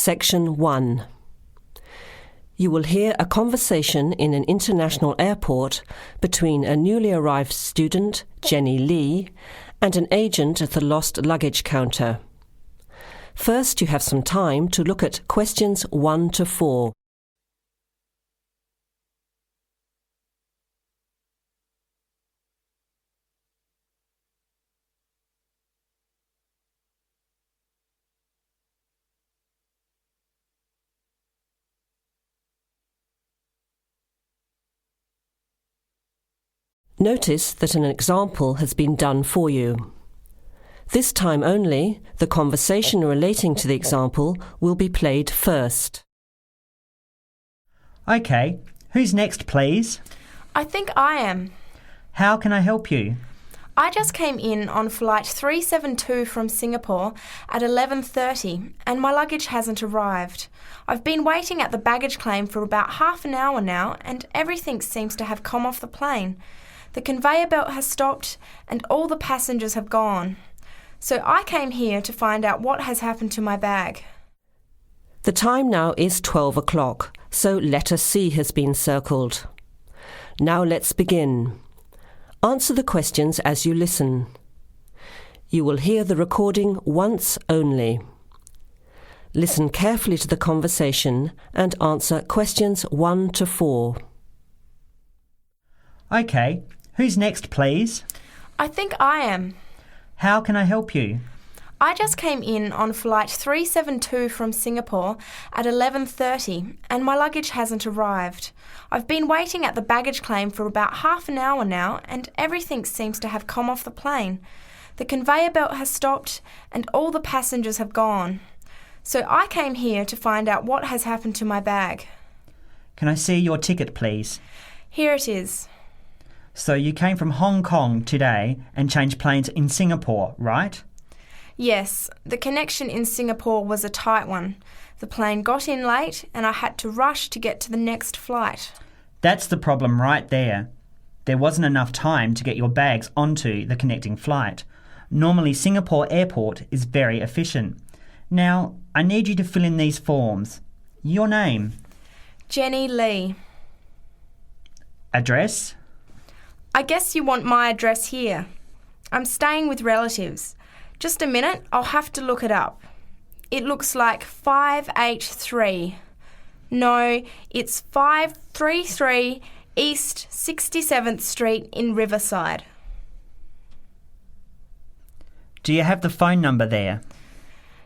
Section 1. You will hear a conversation in an international airport between a newly arrived student, Jenny Lee, and an agent at the lost luggage counter. First, you have some time to look at questions 1 to 4. Notice that an example has been done for you. This time only, the conversation relating to the example will be played first. OK, who's next, please? I think I am. How can I help you? I just came in on flight 372 from Singapore at 11:30 and my luggage hasn't arrived. I've been waiting at the baggage claim for about half an hour now and everything seems to have come off the plane. The conveyor belt has stopped and all the passengers have gone. So I came here to find out what has happened to my bag. The time now is 12 o'clock, so letter C has been circled. Now let's begin. Answer the questions as you listen. You will hear the recording once only. Listen carefully to the conversation and answer questions 1 to 4. OK, who's next, please? I think I am. How can I help you? I just came in on flight 372 from Singapore at 11:30 and my luggage hasn't arrived. I've been waiting at the baggage claim for about half an hour now and everything seems to have come off the plane. The conveyor belt has stopped and all the passengers have gone. So I came here to find out what has happened to my bag. Can I see your ticket, please? Here it is. So you came from Hong Kong today and changed planes in Singapore, right? Yes, the connection in Singapore was a tight one. The plane got in late and I had to rush to get to the next flight. That's the problem right there. There wasn't enough time to get your bags onto the connecting flight. Normally Singapore Airport is very efficient. Now, I need you to fill in these forms. Your name? Jenny Lee. Address? I guess you want my address here. I'm staying with relatives. Just a minute, I'll have to look it up. It looks like 583. No, it's 533 East 67th Street in Riverside. Do you have the phone number there?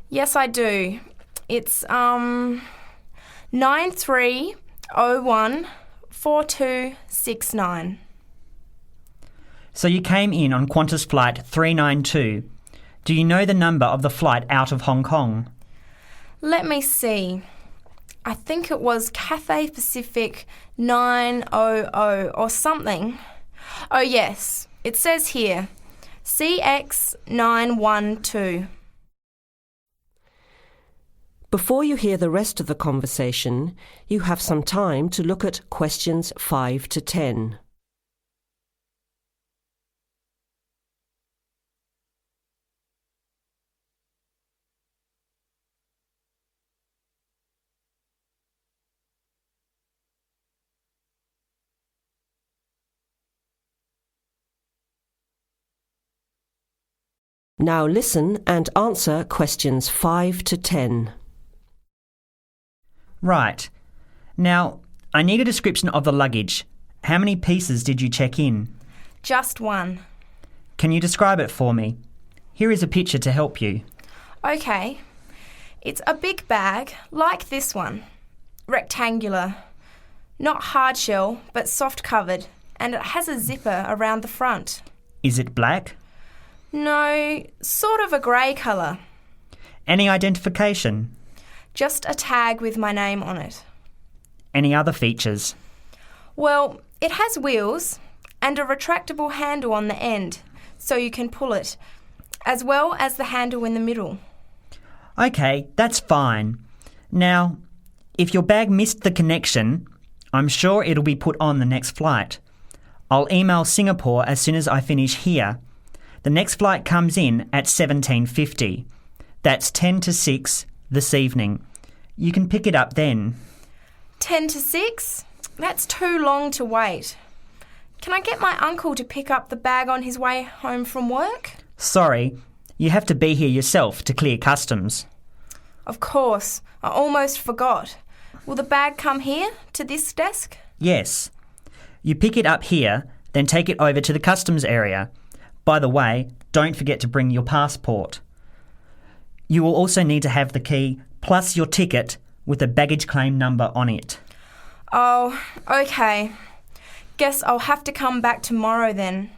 Yes, I do. It's 9301 4269. So you came in on Qantas Flight 392. Do you know the number of the flight out of Hong Kong? Let me see. I think it was Cathay Pacific 900 or something. Oh yes, it says here, CX912. Before you hear the rest of the conversation, you have some time to look at questions 5 to 10. Now listen and answer questions 5 to 10. Right. Now, I need a description of the luggage. How many pieces did you check in? Just one. Can you describe it for me? Here is a picture to help you. Okay. It's a big bag, like this one. Rectangular. Not hard shell, but soft covered, and it has a zipper around the front. Is it black? No, sort of a grey colour. Any identification? Just a tag with my name on it. Any other features? Well, it has wheels and a retractable handle on the end, so you can pull it, as well as the handle in the middle. OK, that's fine. Now, if your bag missed the connection, I'm sure it'll be put on the next flight. I'll email Singapore as soon as I finish here. The next flight comes in at 17:50. That's 10 to 6 this evening. You can pick it up then. 10 to 6? That's too long to wait. Can I get my uncle to pick up the bag on his way home from work? Sorry, you have to be here yourself to clear customs. Of course, I almost forgot. Will the bag come here, to this desk? Yes. You pick it up here, then take it over to the customs area. By the way, don't forget to bring your passport. You will also need to have the key plus your ticket with a baggage claim number on it. Oh, okay. Guess I'll have to come back tomorrow then.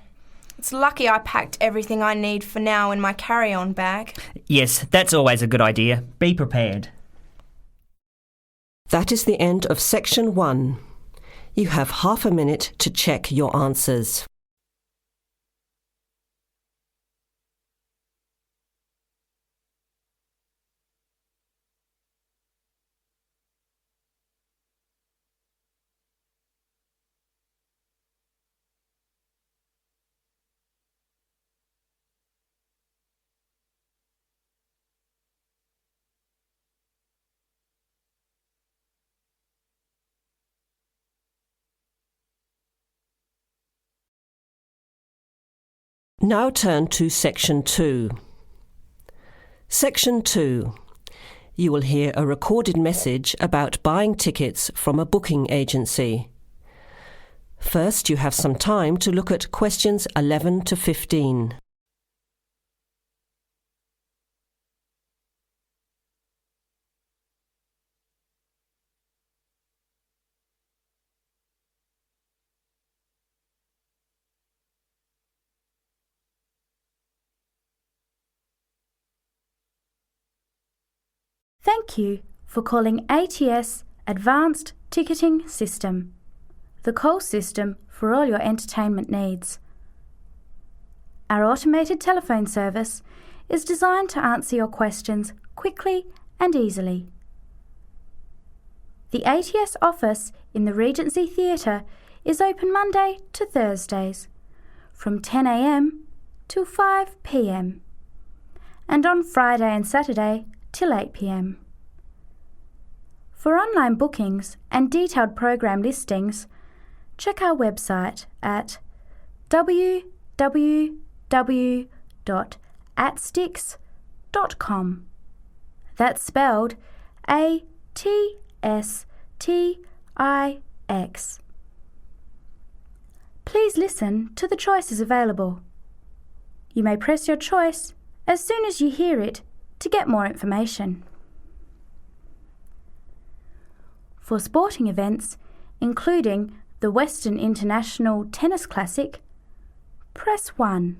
It's lucky I packed everything I need for now in my carry-on bag. Yes, that's always a good idea. Be prepared. That is the end of section 1. You have half a minute to check your answers. Now turn to Section 2. Section 2. You will hear a recorded message about buying tickets from a booking agency. First, you have some time to look at questions 11 to 15. Thank you for calling ATS Advanced Ticketing System, the call system for all your entertainment needs. Our automated telephone service is designed to answer your questions quickly and easily. The ATS office in the Regency Theatre is open Monday to Thursdays from 10 a.m. till 5 p.m. and on Friday and Saturday till 8 p.m. For online bookings and detailed program listings, check our website at www.atstix.com. That's spelled ATSTIX. Please listen to the choices available. You may press your choice as soon as you hear it to get more information. For sporting events, including the Western International Tennis Classic, press 1.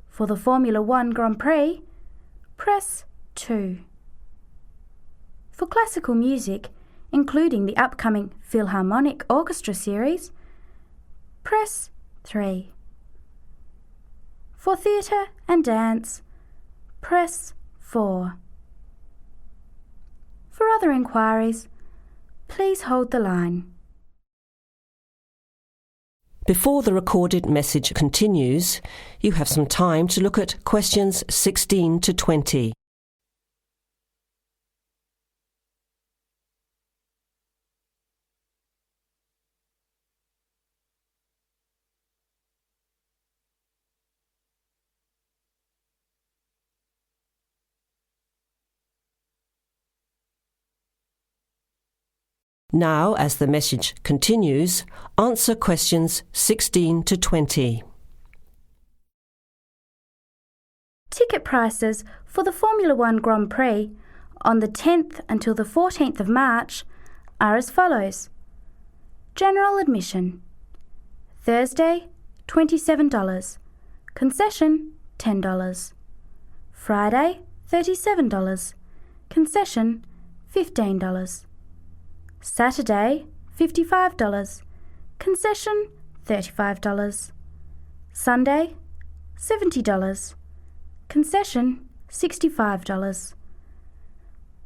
For the Formula 1 Grand Prix, press 2. For classical music, including the upcoming Philharmonic Orchestra series, press 3. For theatre and dance, press 4. For other inquiries, please hold the line. Before the recorded message continues, you have some time to look at questions 16 to 20. Now, as the message continues, answer questions 16 to 20. Ticket prices for the Formula 1 Grand Prix on the 10th until the 14th of March are as follows. General admission. Thursday, $27. Concession, $10. Friday, $37. Concession, $15. Saturday, $55. Concession, $35. Sunday, $70. Concession, $65.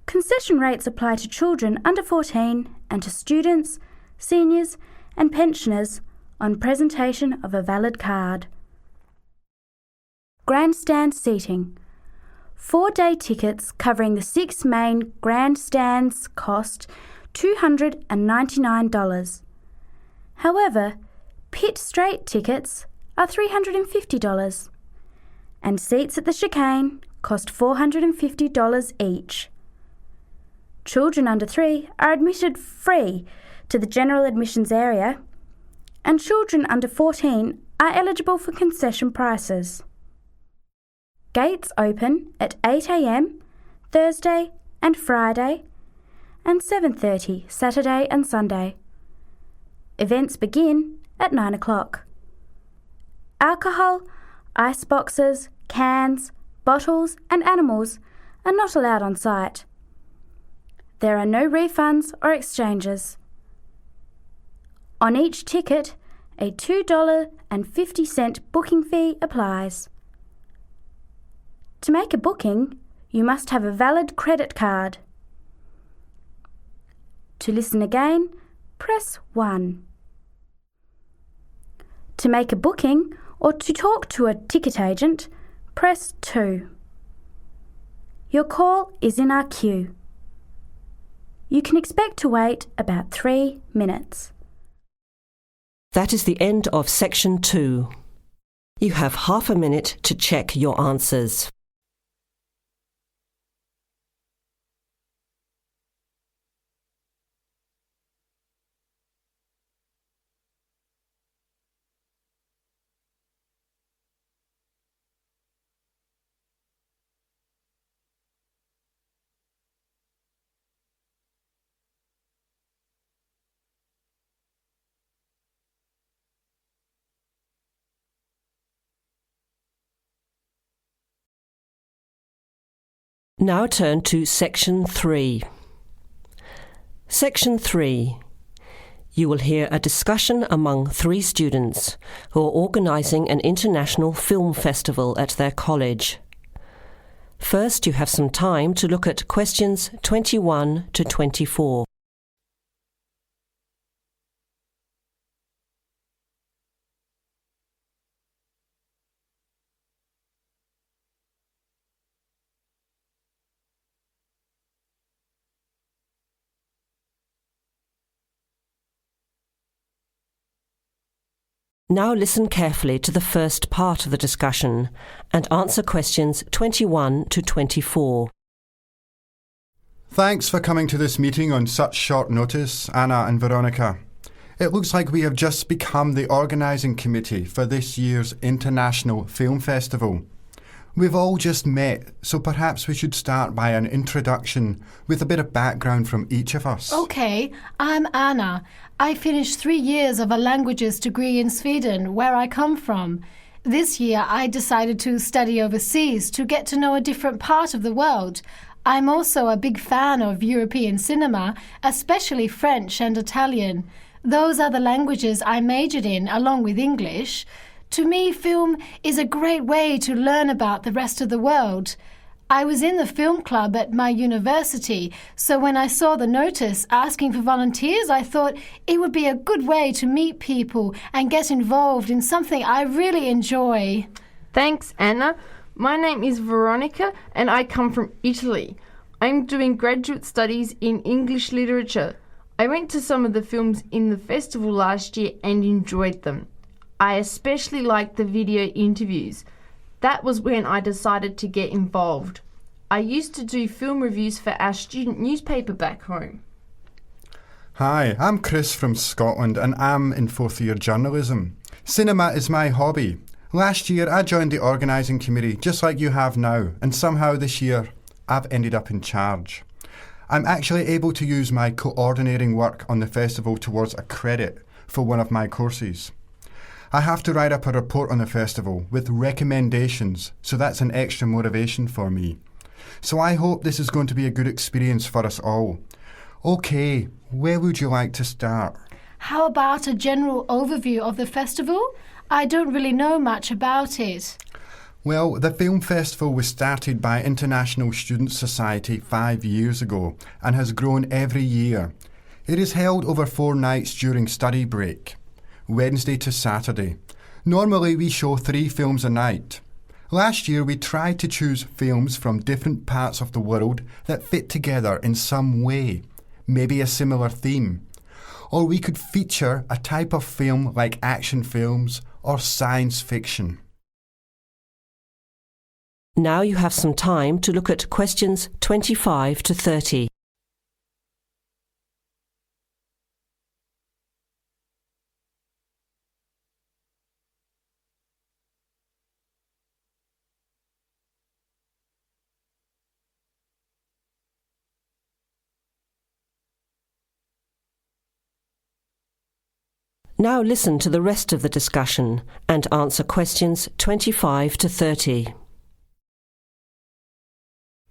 Concession rates apply to children under 14 and to students, seniors and pensioners on presentation of a valid card. Grandstand seating. 4-day tickets covering the 6 main grandstands cost $299. However, pit straight tickets are $350, and seats at the chicane cost $450 each. Children under 3 are admitted free to the general admissions area, and children under 14 are eligible for concession prices. Gates open at 8 a.m. Thursday and Friday, and 7:30 Saturday and Sunday. Events begin at 9 o'clock. Alcohol, ice boxes, cans, bottles and animals are not allowed on site. There are no refunds or exchanges. On each ticket, a $2.50 booking fee applies. To make a booking, you must have a valid credit card. To listen again, press 1. To make a booking or to talk to a ticket agent, press 2. Your call is in our queue. You can expect to wait about 3 minutes. That is the end of section 2. You have half a minute to check your answers. Now turn to Section 3. Section 3. You will hear a discussion among 3 students who are organising an international film festival at their college. First, you have some time to look at questions 21 to 24. Now listen carefully to the first part of the discussion and answer questions 21 to 24. Thanks for coming to this meeting on such short notice, Anna and Veronica. It looks like we have just become the organising committee for this year's International Film Festival. We've all just met, so perhaps we should start by an introduction with a bit of background from each of us. Okay, I'm Anna. I finished 3 years of a languages degree in Sweden, where I come from. This year I decided to study overseas to get to know a different part of the world. I'm also a big fan of European cinema, especially French and Italian. Those are the languages I majored in, along with English. To me, film is a great way to learn about the rest of the world. I was in the film club at my university, so when I saw the notice asking for volunteers, I thought it would be a good way to meet people and get involved in something I really enjoy. Thanks, Anna. My name is Veronica and I come from Italy. I'm doing graduate studies in English literature. I went to some of the films in the festival last year and enjoyed them. I especially liked the video interviews. That was when I decided to get involved. I used to do film reviews for our student newspaper back home. Hi, I'm Chris from Scotland and I'm in 4th year journalism. Cinema is my hobby. Last year I joined the organising committee just like you have now, and somehow this year I've ended up in charge. I'm actually able to use my coordinating work on the festival towards a credit for one of my courses. I have to write up a report on the festival with recommendations, so that's an extra motivation for me. So I hope this is going to be a good experience for us all. Okay, where would you like to start? How about a general overview of the festival? I don't really know much about it. Well, the film festival was started by International Student Society 5 years ago and has grown every year. It is held over 4 nights during study break, Wednesday to Saturday. Normally we show 3 films a night. Last year we tried to choose films from different parts of the world that fit together in some way, maybe a similar theme. Or we could feature a type of film like action films or science fiction. Now you have some time to look at questions 25 to 30. Now listen to the rest of the discussion and answer questions 25 to 30.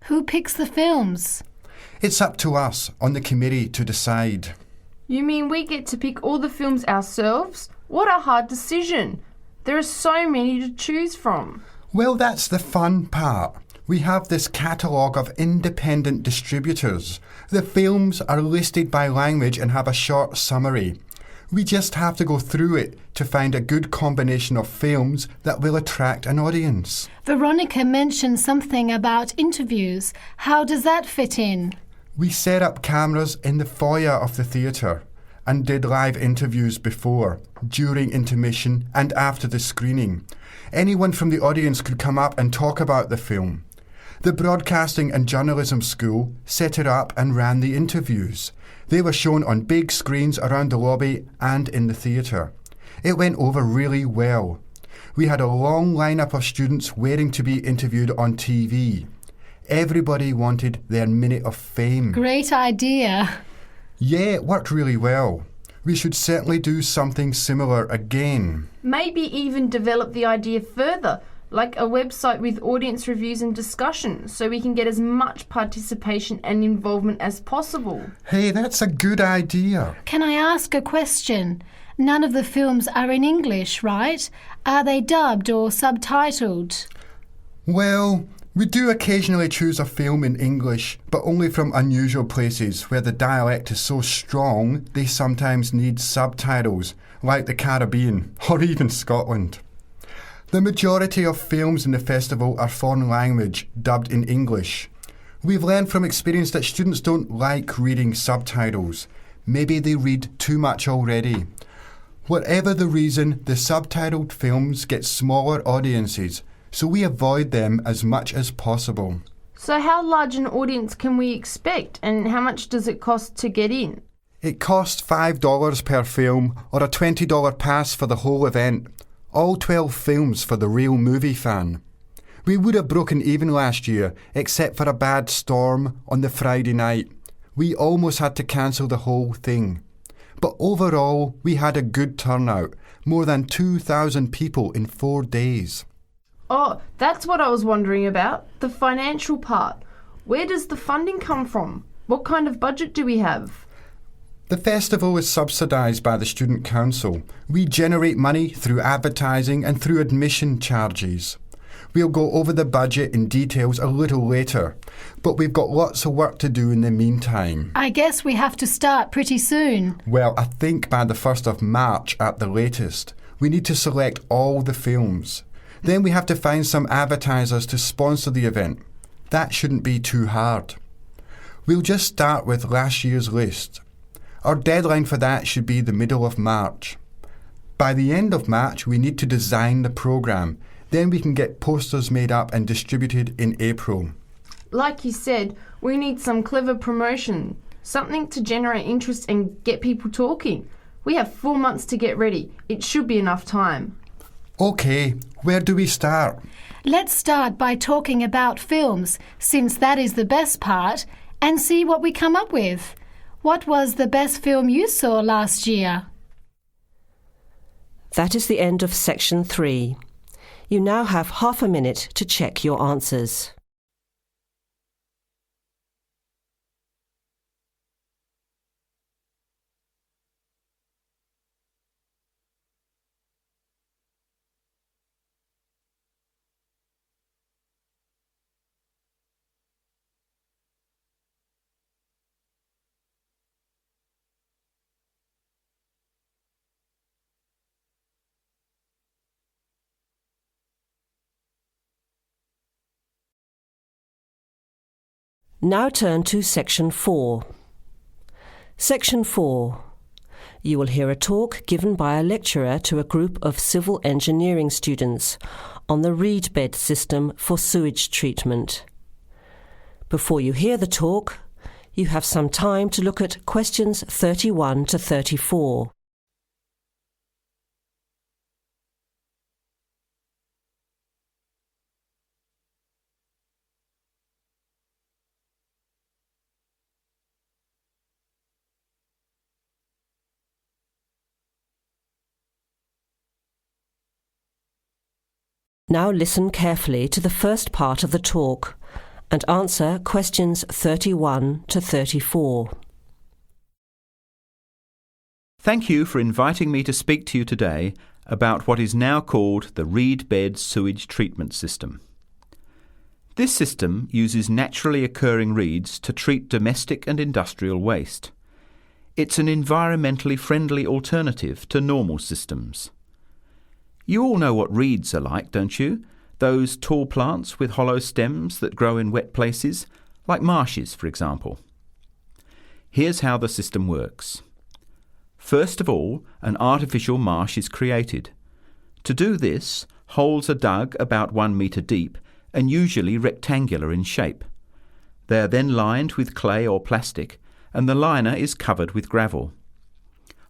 Who picks the films? It's up to us on the committee to decide. You mean we get to pick all the films ourselves? What a hard decision. There are so many to choose from. Well, that's the fun part. We have this catalogue of independent distributors. The films are listed by language and have a short summary. We just have to go through it to find a good combination of films that will attract an audience. Veronica mentioned something about interviews. How does that fit in? We set up cameras in the foyer of the theatre and did live interviews before, during intermission and after the screening. Anyone from the audience could come up and talk about the film. The Broadcasting and Journalism School set it up and ran the interviews. They were shown on big screens around the lobby and in the theatre. It went over really well. We had a long lineup of students waiting to be interviewed on TV. Everybody wanted their minute of fame. Great idea. Yeah, it worked really well. We should certainly do something similar again. Maybe even develop the idea further, like a website with audience reviews and discussion, so we can get as much participation and involvement as possible. Hey, that's a good idea. Can I ask a question? None of the films are in English, right? Are they dubbed or subtitled? Well, we do occasionally choose a film in English, but only from unusual places where the dialect is so strong they sometimes need subtitles, like the Caribbean or even Scotland. The majority of films in the festival are foreign language, dubbed in English. We've learned from experience that students don't like reading subtitles. Maybe they read too much already. Whatever the reason, the subtitled films get smaller audiences, so we avoid them as much as possible. So how large an audience can we expect, and how much does it cost to get in? It costs $5 per film or a $20 pass for the whole event. All 12 films for the real movie fan. We would have broken even last year, except for a bad storm on the Friday night. We almost had to cancel the whole thing. But overall, we had a good turnout, more than 2,000 people in 4 days. Oh, that's what I was wondering about, the financial part. Where does the funding come from? What kind of budget do we have? The festival is subsidised by the Student Council. We generate money through advertising and through admission charges. We'll go over the budget in details a little later, but we've got lots of work to do in the meantime. I guess we have to start pretty soon. Well, I think by the 1st of March at the latest. We need to select all the films. Then we have to find some advertisers to sponsor the event. That shouldn't be too hard. We'll just start with last year's list. Our deadline for that should be the middle of March. By the end of March, we need to design the programme. Then we can get posters made up and distributed in April. Like you said, we need some clever promotion, something to generate interest and get people talking. We have 4 months to get ready. It should be enough time. OK, where do we start? Let's start by talking about films, since that is the best part, and see what we come up with. What was the best film you saw last year? That is the end of section 3. You now have half a minute to check your answers. Now turn to Section 4. Section 4. You will hear a talk given by a lecturer to a group of civil engineering students on the reed bed system for sewage treatment. Before you hear the talk, you have some time to look at questions 31 to 34. Now listen carefully to the first part of the talk and answer questions 31 to 34. Thank you for inviting me to speak to you today about what is now called the reed bed sewage treatment system. This system uses naturally occurring reeds to treat domestic and industrial waste. It's an environmentally friendly alternative to normal systems. You all know what reeds are like, don't you? Those tall plants with hollow stems that grow in wet places, like marshes, for example. Here's how the system works. First of all, an artificial marsh is created. To do this, holes are dug about 1 metre deep and usually rectangular in shape. They are then lined with clay or plastic, and the liner is covered with gravel.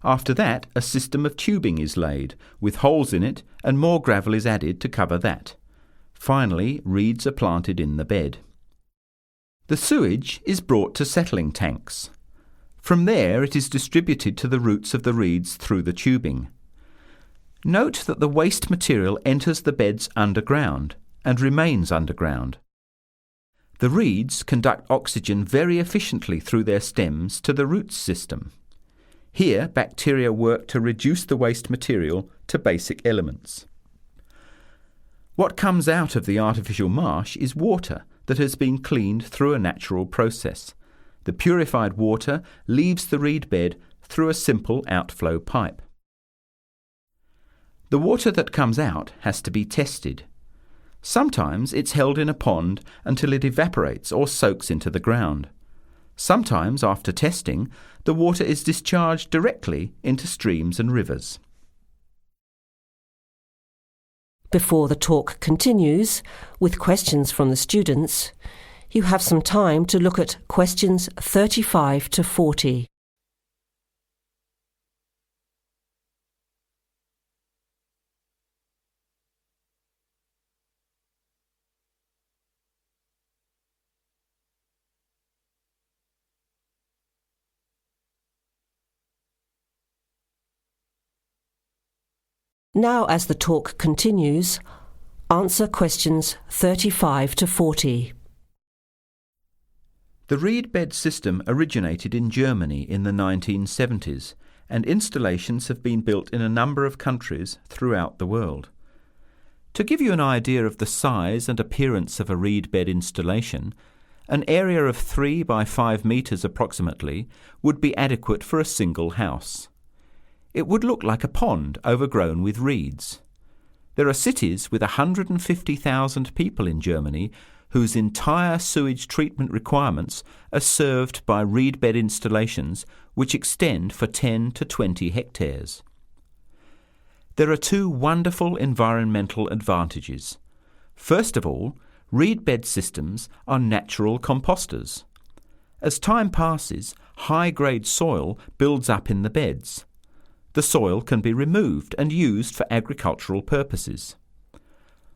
After that, a system of tubing is laid, with holes in it, and more gravel is added to cover that. Finally, reeds are planted in the bed. The sewage is brought to settling tanks. From there, it is distributed to the roots of the reeds through the tubing. Note that the waste material enters the beds underground and remains underground. The reeds conduct oxygen very efficiently through their stems to the roots system. Here, bacteria work to reduce the waste material to basic elements. What comes out of the artificial marsh is water that has been cleaned through a natural process. The purified water leaves the reed bed through a simple outflow pipe. The water that comes out has to be tested. Sometimes it's held in a pond until it evaporates or soaks into the ground. Sometimes, after testing, the water is discharged directly into streams and rivers. Before the talk continues, with questions from the students, you have some time to look at questions 35 to 40. Now, as the talk continues, answer questions 35 to 40. The reed bed system originated in Germany in the 1970s, and installations have been built in a number of countries throughout the world. To give you an idea of the size and appearance of a reed bed installation, an area of 3 by 5 metres approximately would be adequate for a single house. It would look like a pond overgrown with reeds. There are cities with 150,000 people in Germany whose entire sewage treatment requirements are served by reed bed installations which extend for 10 to 20 hectares. There are 2 wonderful environmental advantages. First of all, reed bed systems are natural composters. As time passes, high-grade soil builds up in the beds. The soil can be removed and used for agricultural purposes.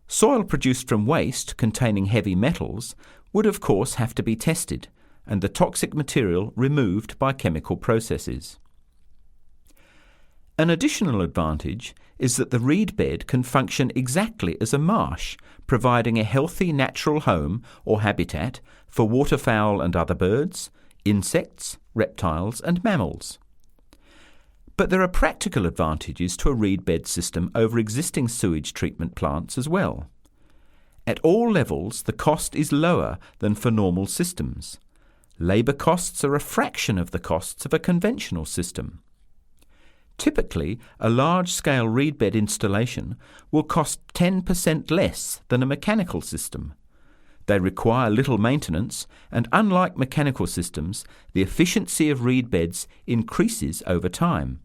Soil produced from waste containing heavy metals would of course have to be tested and the toxic material removed by chemical processes. An additional advantage is that the reed bed can function exactly as a marsh, providing a healthy natural home or habitat for waterfowl and other birds, insects, reptiles and mammals. But there are practical advantages to a reed bed system over existing sewage treatment plants as well. At all levels, the cost is lower than for normal systems. Labour costs are a fraction of the costs of a conventional system. Typically, a large-scale reed bed installation will cost 10% less than a mechanical system. They require little maintenance, and unlike mechanical systems, the efficiency of reed beds increases over time.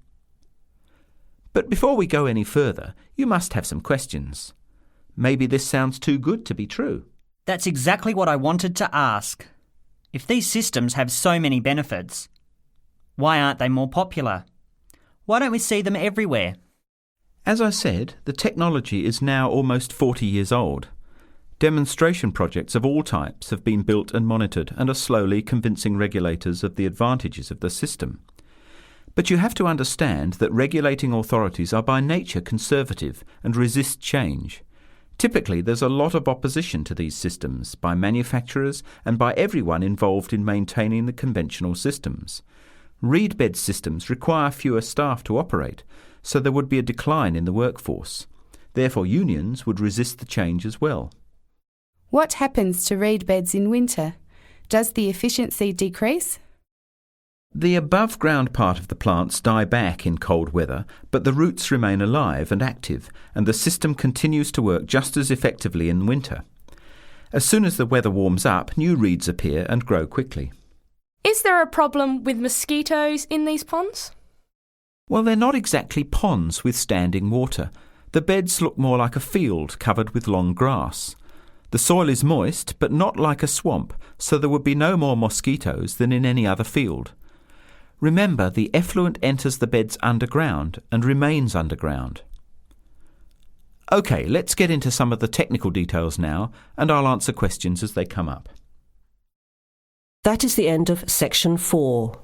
But before we go any further, you must have some questions. Maybe this sounds too good to be true. That's exactly what I wanted to ask. If these systems have so many benefits, why aren't they more popular? Why don't we see them everywhere? As I said, the technology is now almost 40 years old. Demonstration projects of all types have been built and monitored and are slowly convincing regulators of the advantages of the system. But you have to understand that regulating authorities are by nature conservative and resist change. Typically, there's a lot of opposition to these systems by manufacturers and by everyone involved in maintaining the conventional systems. Reed bed systems require fewer staff to operate, so there would be a decline in the workforce. Therefore, unions would resist the change as well. What happens to reed beds in winter? Does the efficiency decrease? The above-ground part of the plants die back in cold weather, but the roots remain alive and active, and the system continues to work just as effectively in winter. As soon as the weather warms up, new reeds appear and grow quickly. Is there a problem with mosquitoes in these ponds? Well, they're not exactly ponds with standing water. The beds look more like a field covered with long grass. The soil is moist, but not like a swamp, so there would be no more mosquitoes than in any other field. Remember, the effluent enters the beds underground and remains underground. OK, let's get into some of the technical details now, and I'll answer questions as they come up. That is the end of section 4.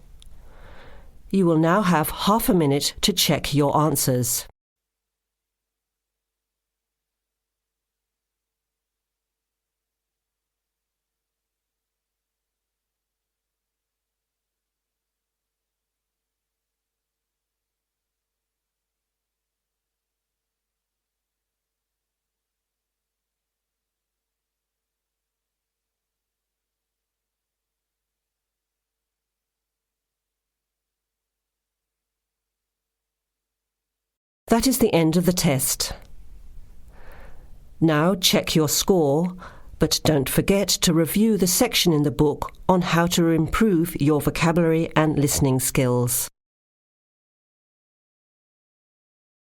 You will now have half a minute to check your answers. That is the end of the test. Now check your score, but don't forget to review the section in the book on how to improve your vocabulary and listening skills.